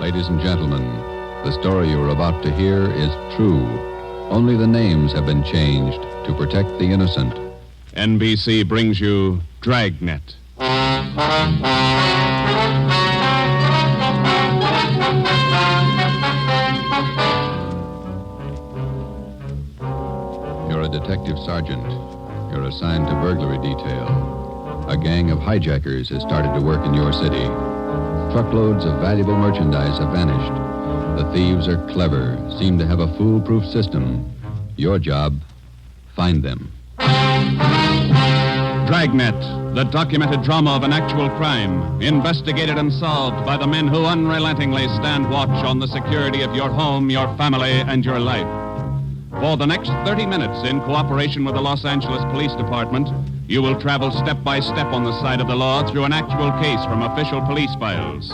Ladies and gentlemen, the story you are about to hear is true. Only the names have been changed to protect the innocent. NBC brings you Dragnet. You're a detective sergeant. You're assigned to burglary detail. A gang of hijackers has started to work in your city. Truckloads of valuable merchandise have vanished. The thieves are clever, seem to have a foolproof system. Your job, find them. Dragnet, the documented drama of an actual crime, investigated and solved by the men who unrelentingly stand watch on the security of your home, your family, and your life. For the next 30 minutes, in cooperation with the Los Angeles Police Department, you will travel step by step on the side of the law through an actual case from official police files.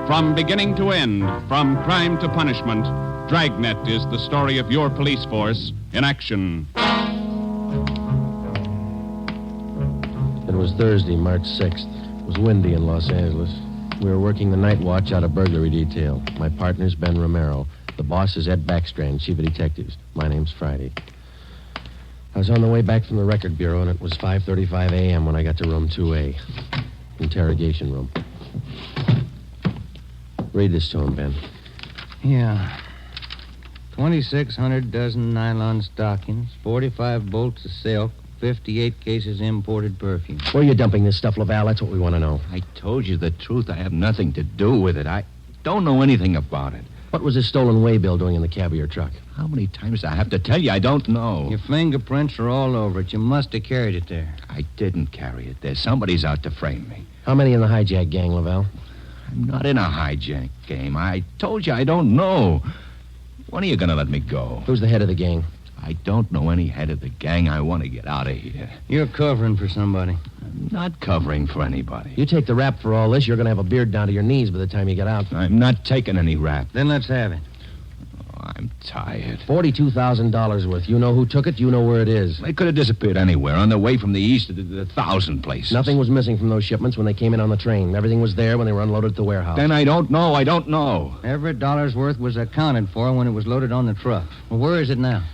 From beginning to end, from crime to punishment, Dragnet is the story of your police force in action. It was Thursday, March 6th. It was windy in Los Angeles. We were working the night watch out of burglary detail. My partner's Ben Romero. The boss is Ed Backstrand, chief of detectives. My name's Friday. I was on the way back from the record bureau, and it was 5:35 a.m. when I got to room 2A. Interrogation room. Read this to him, Ben. Yeah. 2,600 dozen nylon stockings, 45 bolts of silk, 58 cases imported perfume. Where are you dumping this stuff, Laval? That's what we want to know. I told you the truth. I have nothing to do with it. I don't know anything about it. What was this stolen waybill doing in the cab of your truck? How many times do I have to tell you? I don't know. Your fingerprints are all over it. You must have carried it there. I didn't carry it there. Somebody's out to frame me. How many in the hijack gang, Laval? I'm not in a hijack game. I told you I don't know. When are you going to let me go? Who's the head of the gang? I don't know any head of the gang. I want to get out of here. You're covering for somebody. I'm not covering for anybody. You take the rap for all this, you're going to have a beard down to your knees by the time you get out. I'm not taking any rap. Then let's have it. Oh, I'm tired. $42,000 worth. You know who took it. You know where it is. They could have disappeared anywhere on their way from the east to the 1,000 places. Nothing was missing from those shipments when they came in on the train. Everything was there when they were unloaded at the warehouse. Then I don't know. I don't know. Every dollar's worth was accounted for when it was loaded on the truck. Well, where is it now?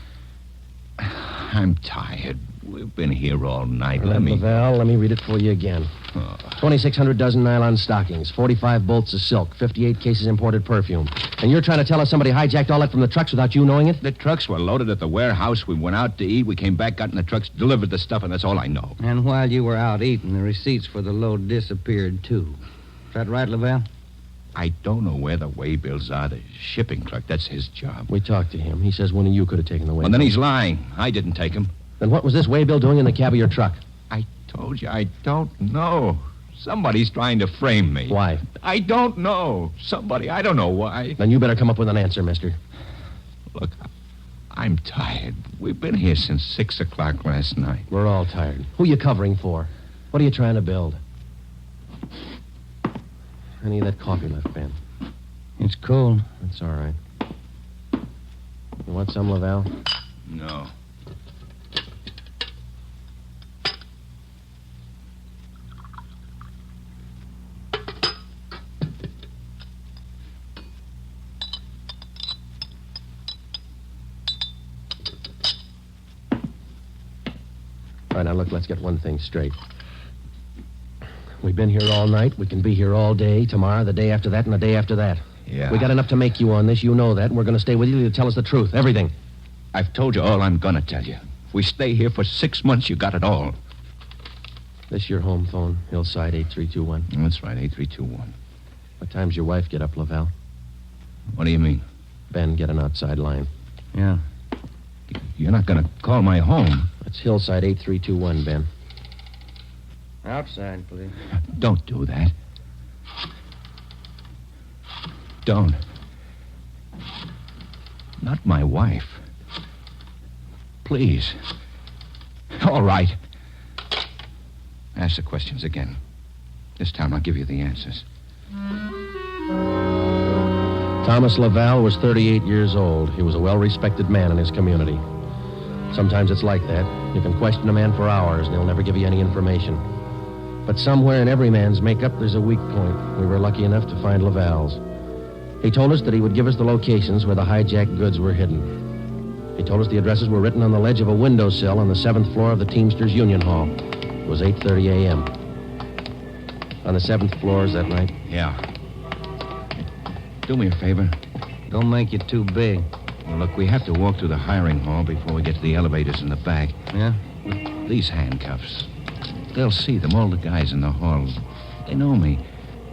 I'm tired. We've been here all night. Laval, let me read it for you again. 2,600 dozen nylon stockings, 45 bolts of silk, 58 cases imported perfume. And you're trying to tell us somebody hijacked all that from the trucks without you knowing it? The trucks were loaded at the warehouse. We went out to eat. We came back, got in the trucks, delivered the stuff, and that's all I know. And while you were out eating, the receipts for the load disappeared, too. Is that right, Laval? I don't know where the waybills are. The shipping clerk, that's his job. We talked to him. He says one of you could have taken the waybill. Well, then he's lying. I didn't take him. Then what was this waybill doing in the cab of your truck? I told you, I don't know. Somebody's trying to frame me. Why? I don't know. Somebody, I don't know why. Then you better come up with an answer, mister. Look, I'm tired. We've been here since 6 o'clock last night. We're all tired. Who you covering for? What are you trying to build? Any of that coffee left, Ben? It's cold. That's all right. You want some, Laval? No. All right, now look, let's get one thing straight. We've been here all night. We can be here all day, tomorrow, the day after that, and the day after that. Yeah. We got enough to make you on this. You know that, and we're going to stay with you to tell us the truth, everything. I've told you all I'm going to tell you. If we stay here for 6 months, you got it all. This your home phone, Hillside 8321. That's right, 8321. What time's your wife get up, Laval? What do you mean? Ben, get an outside line. Yeah. You're not going to call my home. That's Hillside 8321, Ben. Outside, please. Don't do that. Don't. Not my wife. Please. All right. Ask the questions again. This time I'll give you the answers. Thomas Laval was 38 years old. He was a well-respected man in his community. Sometimes it's like that. You can question a man for hours, and he'll never give you any information. But somewhere in every man's makeup, there's a weak point. We were lucky enough to find Laval's. He told us that he would give us the locations where the hijacked goods were hidden. He told us the addresses were written on the ledge of a windowsill on the 7th floor of the Teamsters Union Hall. It was 8:30 a.m. On the 7th floor, is that right? Yeah. Do me a favor. Don't make it too big. Well, look, we have to walk through the hiring hall before we get to the elevators in the back. Yeah? These handcuffs. They'll see them, all the guys in the hall. They know me.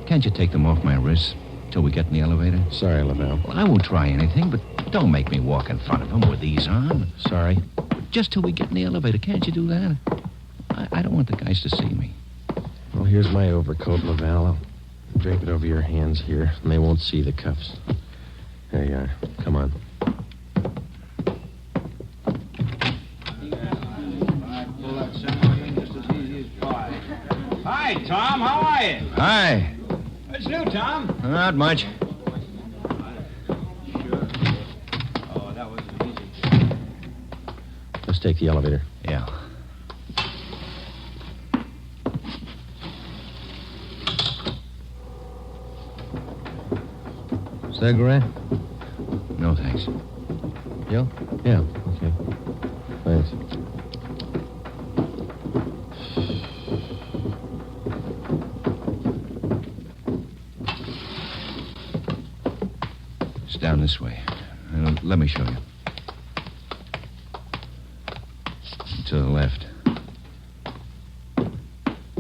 Can't you take them off my wrists till we get in the elevator? Sorry, Lavelle. Well, I won't try anything, but don't make me walk in front of them with these on. Sorry. Just till we get in the elevator. Can't you do that? I don't want the guys to see me. Well, here's my overcoat, Lavelle. I'll drape it over your hands here, and they won't see the cuffs. There you are. Come on. Hi, Tom. How are you? Hi. What's new, Tom? Not much. Oh, that was easy. Let's take the elevator. Yeah. Cigarette? No, thanks. Joe? Yeah, okay. Thanks. It's down this way. Let me show you. To the left.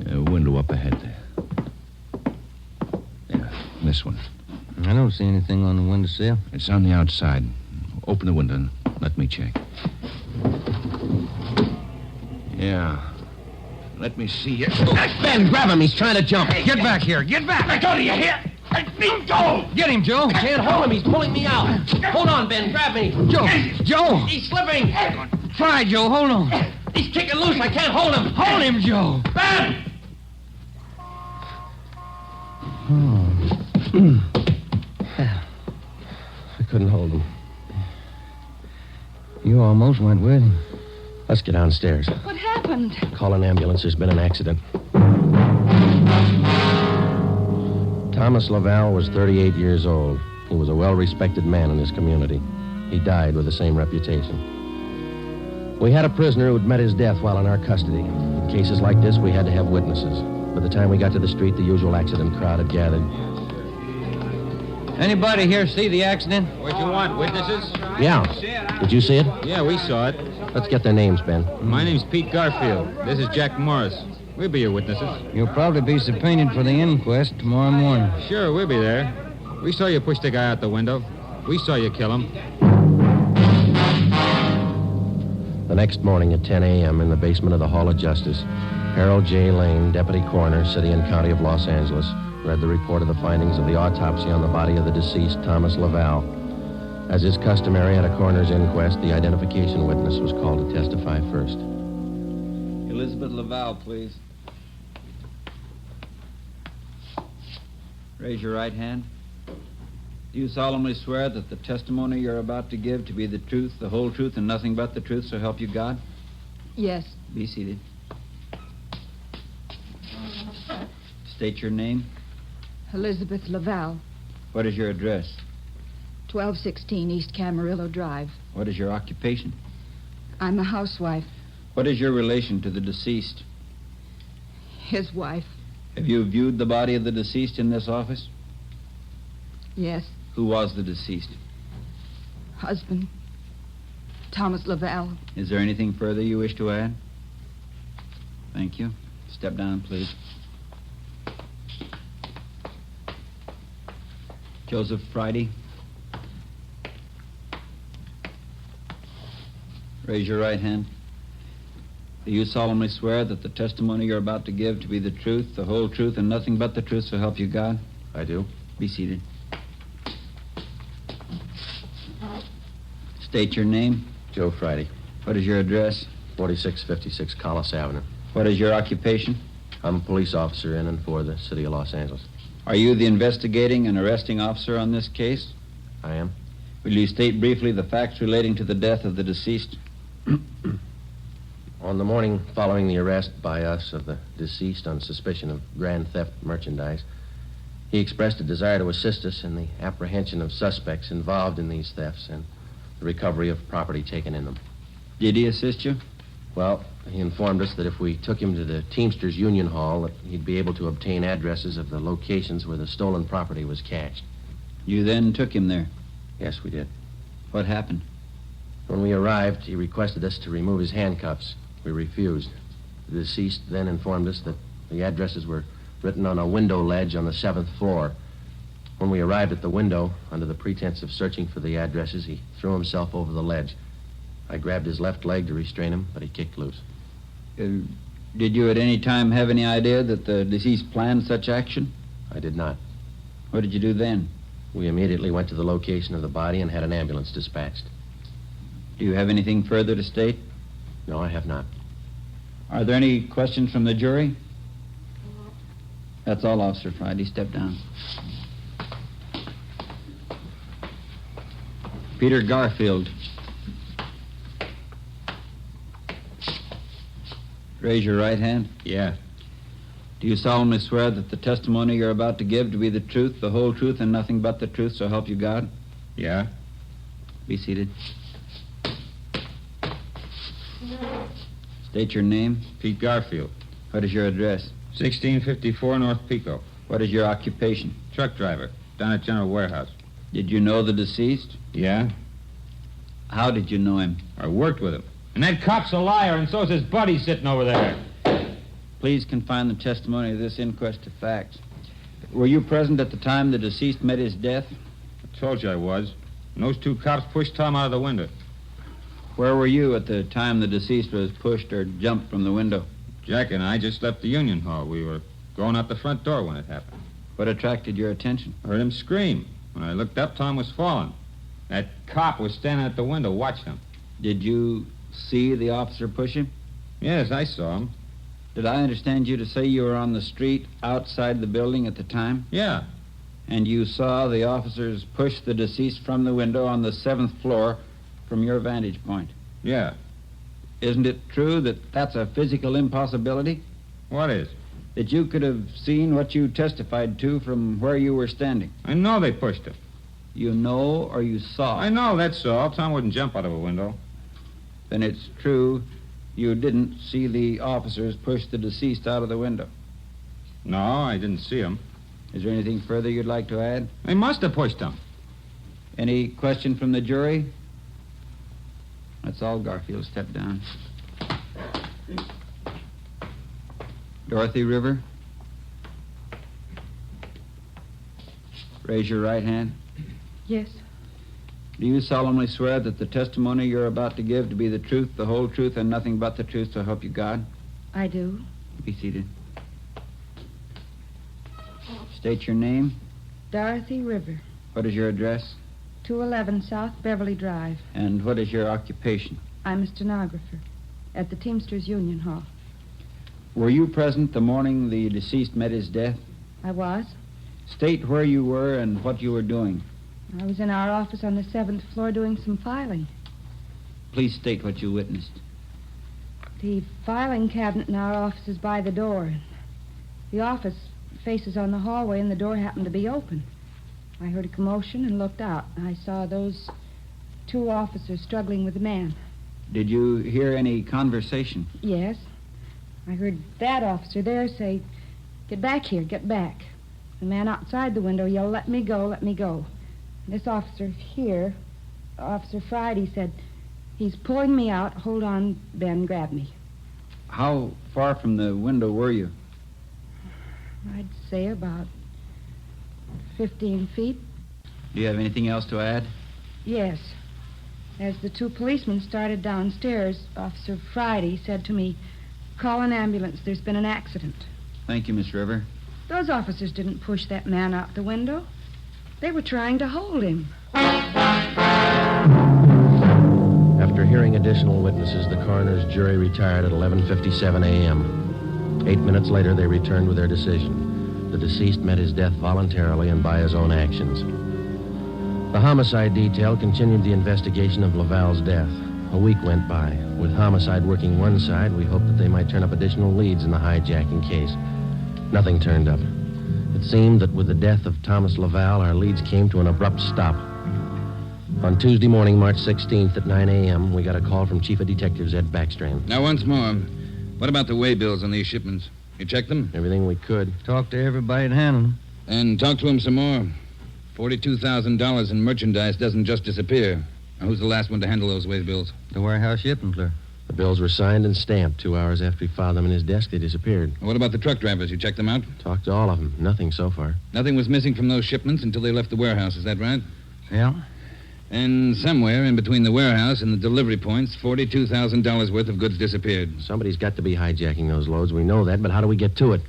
A window up ahead there. Yeah, this one. I don't see anything on the windowsill. It's on the outside. Open the window and let me check. Yeah. Let me see you. Ben, grab him. He's trying to jump. Get back here. Get back. I told you, you hear? Go! Get him, Joe. I can't hold him. He's pulling me out. Hold on, Ben. Grab me. Joe. He's slipping. Try, Joe. Hold on. He's kicking loose. I can't hold him. Hold him, Joe. Ben! I couldn't hold him. You almost went with him. Let's get downstairs. What happened? Call an ambulance. There's been an accident. Thomas Laval was 38 years old. He was a well-respected man in his community. He died with the same reputation. We had a prisoner who'd met his death while in our custody. In cases like this, we had to have witnesses. By the time we got to the street, the usual accident crowd had gathered. Anybody here see the accident? What you want, witnesses? Yeah. Did you see it? Yeah, we saw it. Let's get their names, Ben. My name's Pete Garfield. This is Jack Morris. We'll be your witnesses. You'll probably be subpoenaed for the inquest tomorrow morning. Sure, we'll be there. We saw you push the guy out the window. We saw you kill him. The next morning at 10 a.m. in the basement of the Hall of Justice, Harold J. Lane, Deputy Coroner, City and County of Los Angeles, read the report of the findings of the autopsy on the body of the deceased Thomas Laval. As is customary at a coroner's inquest, the identification witness was called to testify first. Elizabeth Laval, please. Raise your right hand. Do you solemnly swear that the testimony you're about to give to be the truth, the whole truth, and nothing but the truth, so help you God? Yes. Be seated. State your name. Elizabeth Laval, What is your address? 1216 East Camarillo Drive. What is your occupation? I'm a housewife. What is your relation to the deceased? His wife. Have you viewed the body of the deceased in this office? Yes. Who was the deceased? Husband. Thomas Laval. Is there anything further you wish to add? Thank you. Step down, please. Joseph Friday. Raise your right hand. Do you solemnly swear that the testimony you're about to give to be the truth, the whole truth, and nothing but the truth, so help you God? I do. Be seated. State your name. Joe Friday, What is your address? 4656 Collis Avenue. What is your occupation? I'm a police officer in and for the City of Los Angeles. Are you the investigating and arresting officer on this case? I am. Will you state briefly the facts relating to the death of the deceased? On the morning following the arrest by us of the deceased on suspicion of grand theft merchandise, He expressed a desire to assist us in the apprehension of suspects involved in these thefts and the recovery of property taken in them. Did he assist you? Well, he informed us that if we took him to the Teamsters Union Hall, that he'd be able to obtain addresses of the locations where the stolen property was cached. You then took him there. Yes, we did. What happened? When we arrived, he requested us to remove his handcuffs. We refused. The deceased then informed us that the addresses were written on a window ledge on the 7th floor. When we arrived at the window, under the pretense of searching for the addresses, he threw himself over the ledge. I grabbed his left leg to restrain him, but he kicked loose. Did you at any time have any idea that the deceased planned such action? I did not. What did you do then? We immediately went to the location of the body and had an ambulance dispatched. Do you have anything further to state? No, I have not. Are there any questions from the jury? That's all, Officer Friday. Step down. Peter Garfield. Raise your right hand. Yeah. Do you solemnly swear that the testimony you're about to give to be the truth, the whole truth, and nothing but the truth, so help you God? Yeah. Be seated. State your name. Pete Garfield. What is your address? 1654 North Pico. What is your occupation? Truck driver. Down at General Warehouse. Did you know the deceased? Yeah. How did you know him? I worked with him. And that cop's a liar, and so's his buddy sitting over there. Please confine the testimony of this inquest to facts. Were you present at the time the deceased met his death? I told you I was. And those two cops pushed Tom out of the window. Where were you at the time the deceased was pushed or jumped from the window? Jack and I just left the Union Hall. We were going out the front door when it happened. What attracted your attention? I heard him scream. When I looked up, Tom was falling. That cop was standing at the window watching him. Did you see the officer push him? Yes, I saw him. Did I understand you to say you were on the street outside the building at the time? Yeah. And you saw the officers push the deceased from the window on the 7th floor from your vantage point? Yeah. Isn't it true that that's a physical impossibility? What is? That you could have seen what you testified to from where you were standing? I know they pushed him. You know or you saw? I know, that's all. Tom wouldn't jump out of a window. Then it's true you didn't see the officers push the deceased out of the window? No, I didn't see him. Is there anything further you'd like to add? They must have pushed him. Any question from the jury? That's all, Garfield. Step down. Dorothy River. Raise your right hand. Yes, Do you solemnly swear that the testimony you're about to give to be the truth, the whole truth, and nothing but the truth, so help you God? I do. Be seated. State your name. Dorothy River, What is your address? 211 South Beverly Drive. And what is your occupation? I'm a stenographer at the Teamsters Union Hall. Were you present the morning the deceased met his death? I was. State where you were and what you were doing. I was in our office on the 7th floor doing some filing. Please state what you witnessed. The filing cabinet in our office is by the door. The office faces on the hallway, and the door happened to be open. I heard a commotion and looked out. I saw those two officers struggling with a man. Did you hear any conversation? Yes. I heard that officer there say, "Get back here, get back." The man outside the window yelled, "Let me go, let me go." This officer here, Officer Friday, said, "He's pulling me out. Hold on, Ben, grab me." How far from the window were you? I'd say about 15 feet. Do you have anything else to add? Yes. As the two policemen started downstairs, Officer Friday said to me, "Call an ambulance. There's been an accident." Thank you, Miss River. Those officers didn't push that man out the window. They were trying to hold him. After hearing additional witnesses, the coroner's jury retired at 11:57 a.m. 8 minutes later, they returned with their decision. The deceased met his death voluntarily and by his own actions. The homicide detail continued the investigation of Laval's death. A week went by. With homicide working one side, we hoped that they might turn up additional leads in the hijacking case. Nothing turned up. At It seemed that with the death of Thomas Laval, our leads came to an abrupt stop. On Tuesday morning, March 16th at 9 a.m., we got a call from Chief of Detectives Ed Backstrand. Now, once more, what about the way bills on these shipments? You checked them? Everything we could. Talk to everybody that handled them. And talk to him some more. $42,000 in merchandise doesn't just disappear. Now, who's the last one to handle those way bills? The warehouse shipping clerk. The bills were signed and stamped. 2 hours after he filed them in his desk, they disappeared. What about the truck drivers? You checked them out? Talked to all of them. Nothing so far. Nothing was missing from those shipments until they left the warehouse. Is that right? Yeah. And somewhere in between the warehouse and the delivery points, $42,000 worth of goods disappeared. Somebody's got to be hijacking those loads. We know that, but how do we get to it?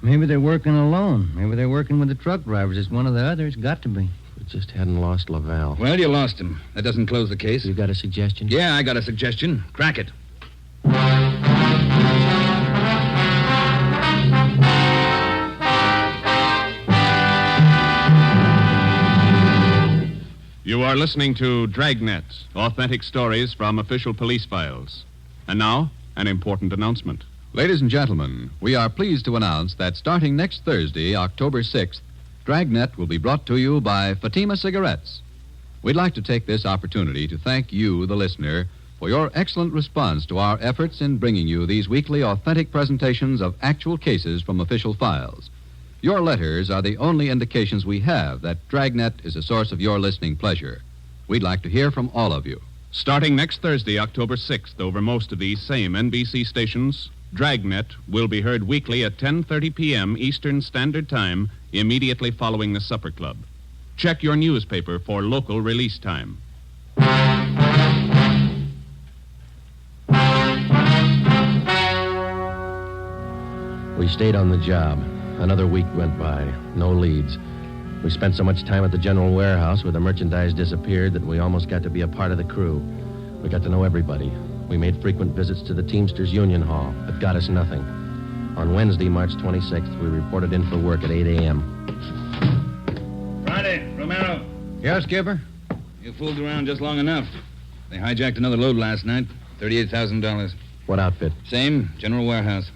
Maybe they're working alone. Maybe they're working with the truck drivers. It's one of the others. Got to be. We just hadn't lost Laval. Well, you lost him. That doesn't close the case. You got a suggestion? Yeah, I got a suggestion. Crack it. You are listening to Dragnet, authentic stories from official police files. And now, an important announcement. Ladies and gentlemen, we are pleased to announce that starting next Thursday, October 6th, Dragnet will be brought to you by Fatima Cigarettes. We'd like to take this opportunity to thank you, the listener, for your excellent response to our efforts in bringing you these weekly authentic presentations of actual cases from official files. Your letters are the only indications we have that Dragnet is a source of your listening pleasure. We'd like to hear from all of you. Starting next Thursday, October 6th, over most of these same NBC stations, Dragnet will be heard weekly at 10:30 p.m. Eastern Standard Time, immediately following the Supper Club. Check your newspaper for local release time. We stayed on the job. Another week went by. No leads. We spent so much time at the general warehouse where the merchandise disappeared that we almost got to be a part of the crew. We got to know everybody. We made frequent visits to the Teamsters Union Hall, but got us nothing. On Wednesday, March 26th, we reported in for work at 8 a.m. Friday, Romero. Yes, Skipper? You fooled around just long enough. They hijacked another load last night. $38,000. What outfit? Same, general warehouse.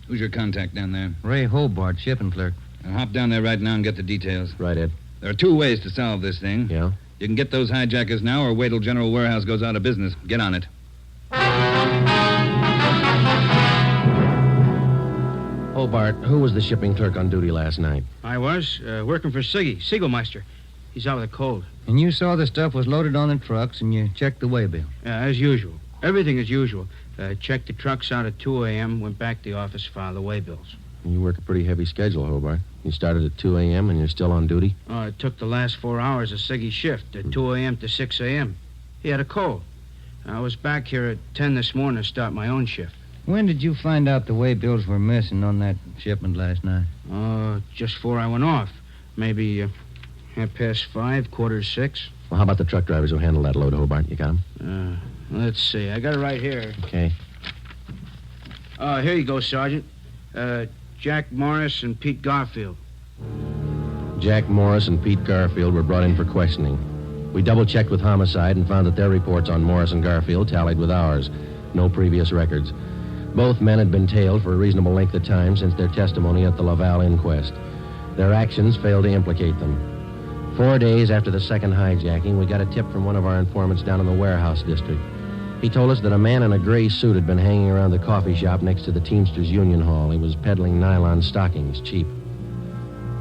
Who's your contact down there? Ray Hobart, shipping clerk. I'll hop down there right now and get the details. Right, Ed. There are 2 ways to solve this thing. Yeah? You can get those hijackers now or wait till General Warehouse goes out of business. Get on it. Hobart, who was the shipping clerk on duty last night? I was, working for Siegelmeister. He's out with a cold. And you saw the stuff was loaded on the trucks and you checked the waybill. As usual. Everything as usual. Checked the trucks out at 2 a.m., went back to the office, filed the waybills. You work a pretty heavy schedule, Hobart. You started at 2 a.m. and you're still on duty? It took the last 4 hours of Siggy's shift, at 2 a.m. to 6 a.m. He had a cold. I was back here at 10 this morning to start my own shift. When did you find out the waybills were missing on that shipment last night? Just before I went off. Maybe 5:30, 5:45. Well, how about the truck drivers who handled that load, Hobart? You got them? Let's see. I got it right here. Okay. Here you go, Sergeant. Jack Morris and Pete Garfield. Jack Morris and Pete Garfield were brought in for questioning. We double-checked with Homicide and found that their reports on Morris and Garfield tallied with ours. No previous records. Both men had been tailed for a reasonable length of time since their testimony at the Laval inquest. Their actions failed to implicate them. 4 days after the second hijacking, we got a tip from one of our informants down in the warehouse district. He told us that a man in a gray suit had been hanging around the coffee shop next to the Teamsters Union Hall. He was peddling nylon stockings, cheap.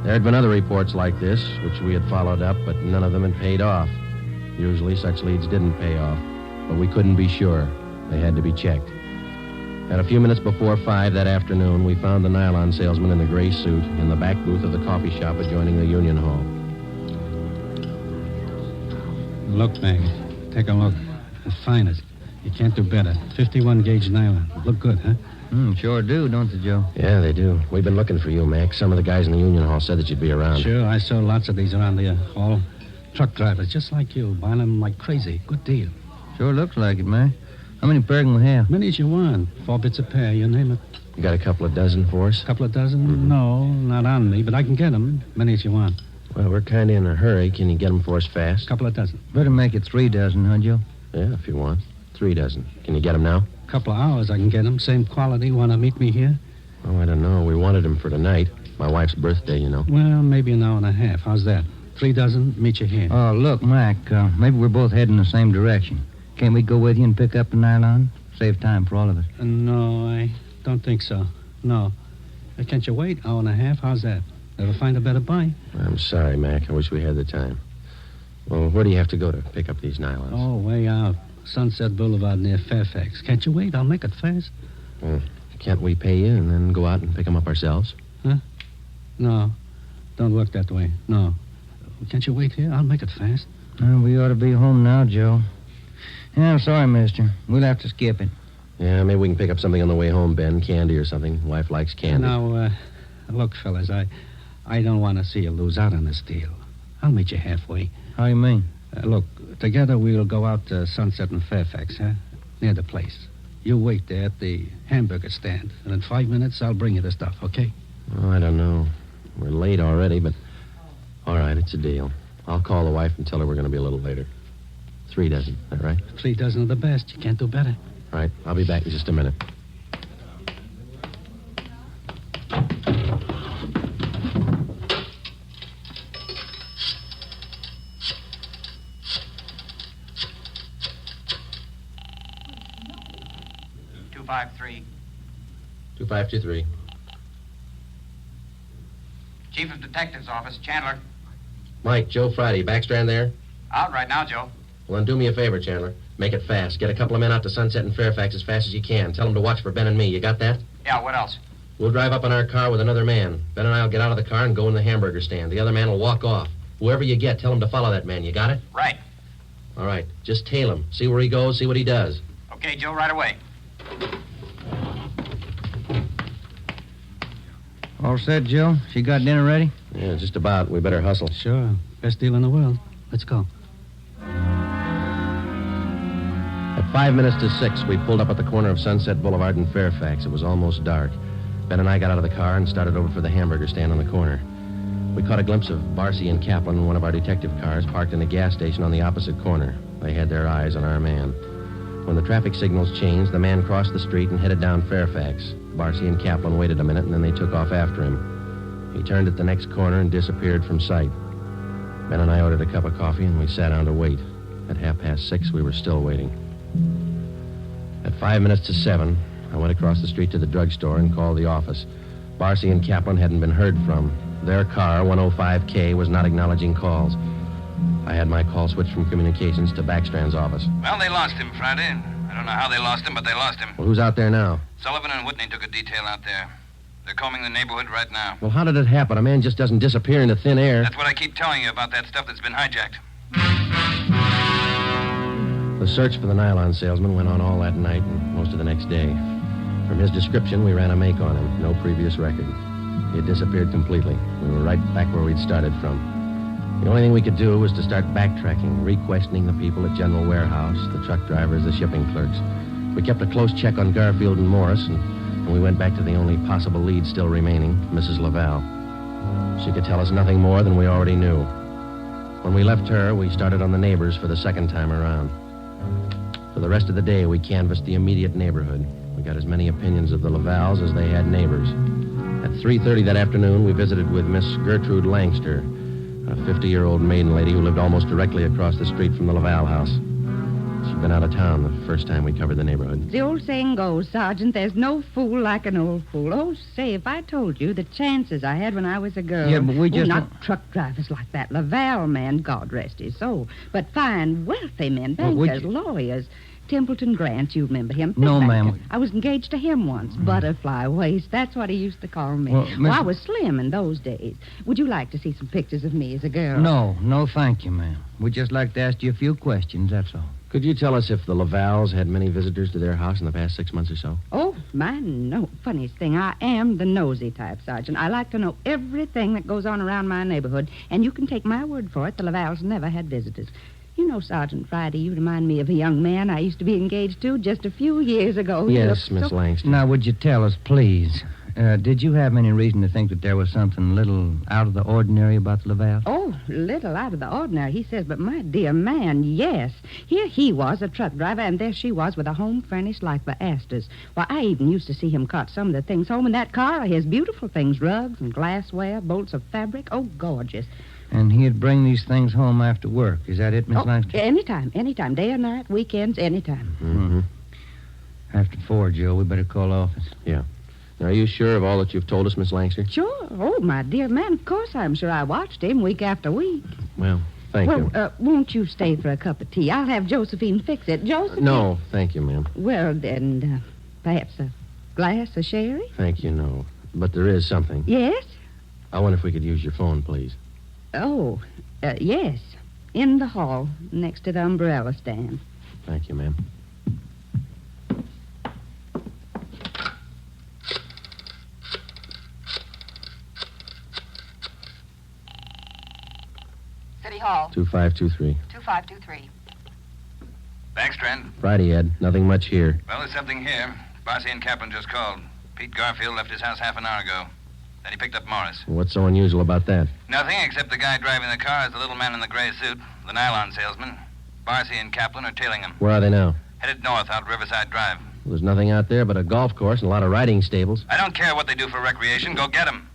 There had been other reports like this, which we had followed up, but none of them had paid off. Usually such leads didn't pay off, but we couldn't be sure. They had to be checked. At a few minutes before 5 that afternoon, we found the nylon salesman in the gray suit in the back booth of the coffee shop adjoining the Union Hall. Look, Mag. Take a look. The finest. You can't do better. 51-gauge nylon. Look good, huh? Sure do, don't they, Joe? Yeah, they do. We've been looking for you, Mac. Some of the guys in the Union Hall said that you'd be around. Sure, I saw lots of these around the hall. Truck drivers, just like you, buying them like crazy. Good deal. Sure looks like it, man. How many pair can we have? Many as you want. 4 bits a pair, you name it. You got a couple of dozen for us? Couple of dozen? No, not on me, but I can get them. Many as you want. Well, we're kind of in a hurry. Can you get them for us fast? Couple of dozen. Better make it 3 dozen, huh, Joe? Yeah, if you want. 3 dozen. Can you get them now? Couple of hours I can get them. Same quality. Want to meet me here? Oh, I don't know. We wanted him for tonight. My wife's birthday, you know. Well, maybe an hour and a half. How's that? 3 dozen, meet you here. Oh, look, Mac, maybe we're both heading the same direction. Can't we go with you and pick up the nylon? Save time for all of us. No, I don't think so. No. Can't you wait? Hour and a half? How's that? Ever find a better buy? I'm sorry, Mac. I wish we had the time. Well, where do you have to go to pick up these nylons? Oh, way out. Sunset Boulevard near Fairfax. Can't you wait? I'll make it fast. Can't we pay you and then go out and pick them up ourselves? Huh? No. Don't work that way. No. Can't you wait here? I'll make it fast. We ought to be home now, Joe. Yeah, I'm sorry, mister. We'll have to skip it. Yeah, maybe we can pick up something on the way home, Ben. Candy or something. Wife likes candy. Now, look, fellas, I don't want to see you lose out on this deal. I'll meet you halfway. How you mean? Look, together we'll go out to Sunset and Fairfax, huh? Near the place. You wait there at the hamburger stand, and in 5 minutes I'll bring you the stuff, okay? Oh, I don't know. We're late already, but... All right, it's a deal. I'll call the wife and tell her we're going to be a little later. 3 dozen, is that right? 3 dozen of the best. You can't do better. All right, I'll be back in just a minute. .253. 2523. Chief of Detectives Office, Chandler. Mike, Joe Friday, Backstrand there? Out right now, Joe. Well, then do me a favor, Chandler. Make it fast. Get a couple of men out to Sunset and Fairfax as fast as you can. Tell them to watch for Ben and me. You got that? Yeah, what else? We'll drive up in our car with another man. Ben and I will get out of the car and go in the hamburger stand. The other man will walk off. Whoever you get, tell him to follow that man. You got it? Right. All right. Just tail him. See where he goes, see what he does. Okay, Joe, right away. All set, Joe? She got dinner ready? Yeah, just about. We better hustle. Sure. Best deal in the world. Let's go. At 5 minutes to 6, we pulled up at the corner of Sunset Boulevard and Fairfax. It was almost dark. Ben and I got out of the car and started over for the hamburger stand on the corner. We caught a glimpse of Barcy and Kaplan in one of our detective cars parked in a gas station on the opposite corner. They had their eyes on our man. When the traffic signals changed, the man crossed the street and headed down Fairfax. Barcy and Kaplan waited a minute, and then they took off after him. He turned at the next corner and disappeared from sight. Ben and I ordered a cup of coffee, and we sat down to wait. At 6:30, we were still waiting. At 5 minutes to 7, I went across the street to the drugstore and called the office. Barcy and Kaplan hadn't been heard from. Their car, 105K, was not acknowledging calls. I had my call switched from communications to Backstrand's office. Well, they lost him Friday. I don't know how they lost him, but they lost him. Well, who's out there now? Sullivan and Whitney took a detail out there. They're combing the neighborhood right now. Well, how did it happen? A man just doesn't disappear into thin air. That's what I keep telling you about that stuff that's been hijacked. The search for the nylon salesman went on all that night and most of the next day. From his description, we ran a make on him. No previous record. He had disappeared completely. We were right back where we'd started from. The only thing we could do was to start backtracking, re-questioning the people at General Warehouse, the truck drivers, the shipping clerks. We kept a close check on Garfield and Morris, and we went back to the only possible lead still remaining, Mrs. Laval. She could tell us nothing more than we already knew. When we left her, we started on the neighbors for the second time around. For the rest of the day, we canvassed the immediate neighborhood. We got as many opinions of the Lavals as they had neighbors. At 3:30 that afternoon, we visited with Miss Gertrude Langster, a 50-year-old maiden lady who lived almost directly across the street from the Laval house. She'd been out of town the first time we covered the neighborhood. The old saying goes, Sergeant, there's no fool like an old fool. Oh, say, if I told you the chances I had when I was a girl. Yeah, but we just... not truck drivers like that. Laval man, God rest his soul. But fine, wealthy men, bankers, lawyers. Templeton Grant, you remember him? No, ma'am. I was engaged to him once. Butterfly waist, that's what he used to call me. Well, I was slim in those days. Would you like to see some pictures of me as a girl? No, thank you, ma'am. We'd just like to ask you a few questions, that's all. Could you tell us if the Lavals had many visitors to their house in the past 6 months or so? Oh, my, no. Funniest thing, I am the nosy type, Sergeant. I like to know everything that goes on around my neighborhood, and you can take my word for it, the Lavals never had visitors. You know, Sergeant Friday, you remind me of a young man I used to be engaged to just a few years ago. Yes, Miss Langston. Now, would you tell us, please? Did you have any reason to think that there was something little out of the ordinary about the Laval? Oh, little out of the ordinary, he says, but my dear man, yes. Here he was, a truck driver, and there she was with a home furnished like the Astors. Why, I even used to see him cart some of the things home in that car, his beautiful things, rugs and glassware, bolts of fabric. Oh, gorgeous. And he'd bring these things home after work. Is that it, Miss Langston? Anytime, day or night, weekends, anytime. Mm-hmm. After 4, Joe, we better call office. Yeah. Now, are you sure of all that you've told us, Miss Langster? Sure. Oh, my dear man, of course I'm sure. I watched him week after week. Well, thank you. Won't you stay for a cup of tea? I'll have Josephine fix it. Josephine? No, thank you, ma'am. Well, then, perhaps a glass of sherry? Thank you, no. But there is something. Yes? I wonder if we could use your phone, please. Oh, yes. In the hall, next to the umbrella stand. Thank you, ma'am. City Hall. 2523. 2523. Backstrand. Friday, Ed. Nothing much here. Well, there's something here. Barcy and Kaplan just called. Pete Garfield left his house half an hour ago. Then he picked up Morris. What's so unusual about that? Nothing, except the guy driving the car is the little man in the gray suit, the nylon salesman. Barcy and Kaplan are tailing him. Where are they now? Headed north out Riverside Drive. Well, there's nothing out there but a golf course and a lot of riding stables. I don't care what they do for recreation. Go get them.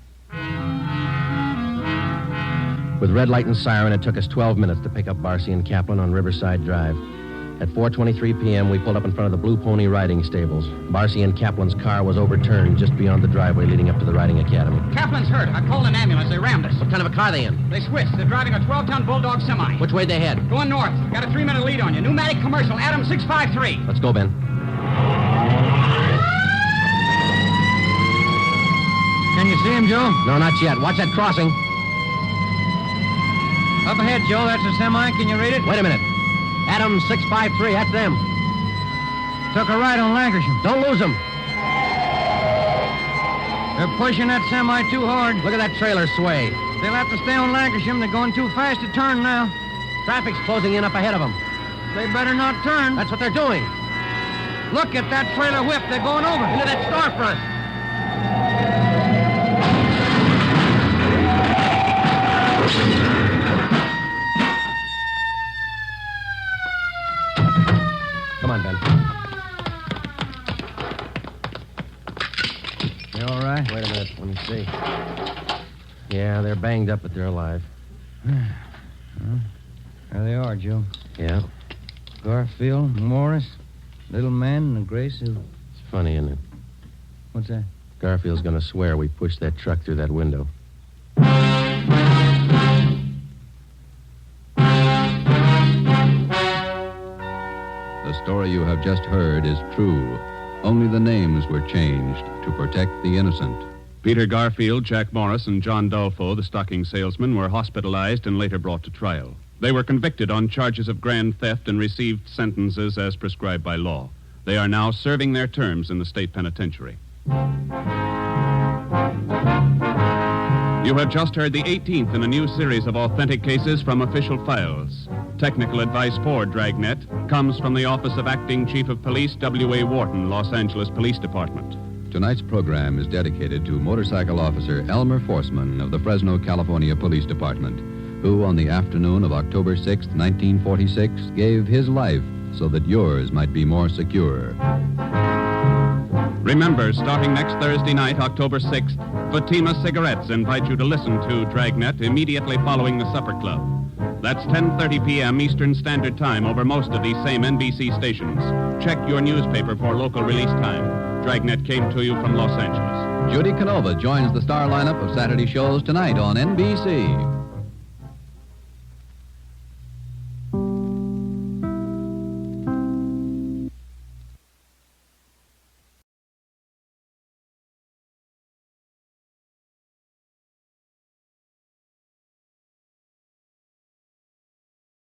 With red light and siren, it took us 12 minutes to pick up Barcy and Kaplan on Riverside Drive. At 4:23 p.m., we pulled up in front of the Blue Pony riding stables. Barcy and Kaplan's car was overturned just beyond the driveway leading up to the riding academy. Kaplan's hurt. I called an ambulance. They rammed us. What kind of a car are they in? They switched. They're driving a 12-ton Bulldog semi. Which way they head? Going north. Got a 3-minute lead on you. Pneumatic commercial. Adam 653. Let's go, Ben. Can you see him, Joe? No, not yet. Watch that crossing. Up ahead, Joe. That's a semi. Can you read it? Wait a minute. Adam 653. That's them. Took a right on Lancashire. Don't lose them. They're pushing that semi too hard. Look at that trailer sway. They'll have to stay on Lancashire. They're going too fast to turn now. Traffic's closing in up ahead of them. They better not turn. That's what they're doing. Look at that trailer whip. They're going over. Into that storefront. Come on, Ben. You all right? Wait a minute. Let me see. Yeah, they're banged up, but they're alive. Well, there they are, Joe. Yeah. Garfield, Morris, little man in the gray suit. It's funny, isn't it? What's that? Garfield's going to swear we pushed that truck through that window. The story you have just heard is true. Only the names were changed to protect the innocent. Peter Garfield, Jack Morris, and John Dolfo, the stocking salesman, were hospitalized and later brought to trial. They were convicted on charges of grand theft and received sentences as prescribed by law. They are now serving their terms in the state penitentiary. You have just heard the 18th in a new series of authentic cases from official files. Technical advice for Dragnet comes from the Office of Acting Chief of Police W.A. Wharton, Los Angeles Police Department. Tonight's program is dedicated to motorcycle officer Elmer Forsman of the Fresno, California Police Department, who on the afternoon of October 6, 1946, gave his life so that yours might be more secure. Remember, starting next Thursday night, October 6th, Fatima Cigarettes invite you to listen to Dragnet immediately following the Supper Club. That's 10:30 p.m. Eastern Standard Time over most of these same NBC stations. Check your newspaper for local release time. Dragnet came to you from Los Angeles. Judy Canova joins the star lineup of Saturday shows tonight on NBC.